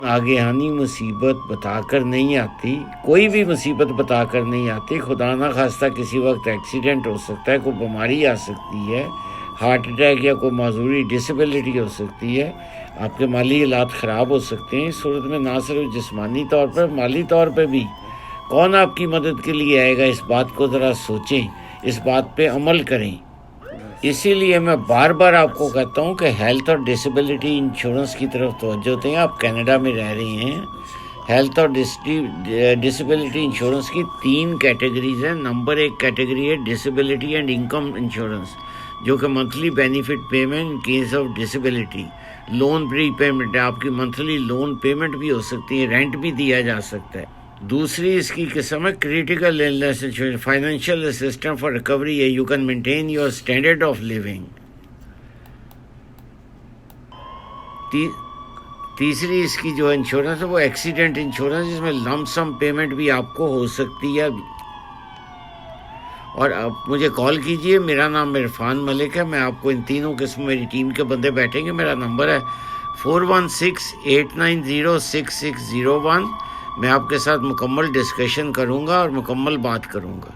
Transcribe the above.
آگے آنی مصیبت بتا کر نہیں آتی، کوئی بھی مصیبت بتا کر نہیں آتی۔ خدا نہ خواستہ کسی وقت ایکسیڈنٹ ہو سکتا ہے، کوئی بیماری آ سکتی ہے، ہارٹ اٹیک یا کوئی معذوری ڈسیبلٹی ہو سکتی ہے، آپ کے مالی حالات خراب ہو سکتے ہیں۔ اس صورت میں نہ صرف جسمانی طور پر، مالی طور پہ بھی کون آپ کی مدد کے لیے آئے گا، اس بات کو ذرا سوچیں، اس بات پہ عمل کریں۔ اسی لیے میں بار بار آپ کو کہتا ہوں کہ ہیلتھ اور ڈسیبلٹی انشورنس کی طرف توجہ دیں۔ آپ کینیڈا میں رہ رہے ہیں، ہیلتھ اور ڈسیبلٹی انشورنس کی 3 کیٹیگریز ہیں۔ نمبر 1 کیٹیگری ہے ڈسیبلٹی اینڈ انکم انشورنس، جو کہ monthly benefit payment in case of disability, loan prepayment ہے، آپ کی منتھلی لون پیمنٹ بھی ہو سکتی ہے، رینٹ بھی دیا جا سکتا ہے۔ دوسری اس کی قسم ہے critical illness insurance, financial assistant for recovery ہے، you can maintain your standard of living. تیسری اس کی جو انشورنس ہے وہ ایکسیڈنٹ انشورنس، جس میں لم سم پیمنٹ بھی آپ کو ہو سکتی ہے۔ اور آپ مجھے کال کیجئے، میرا نام عرفان ملک ہے، میں آپ کو ان تینوں قسم میری ٹیم کے بندے بیٹھیں گے۔ میرا نمبر ہے 4168906601۔ میں آپ کے ساتھ مکمل ڈسکشن کروں گا اور مکمل بات کروں گا۔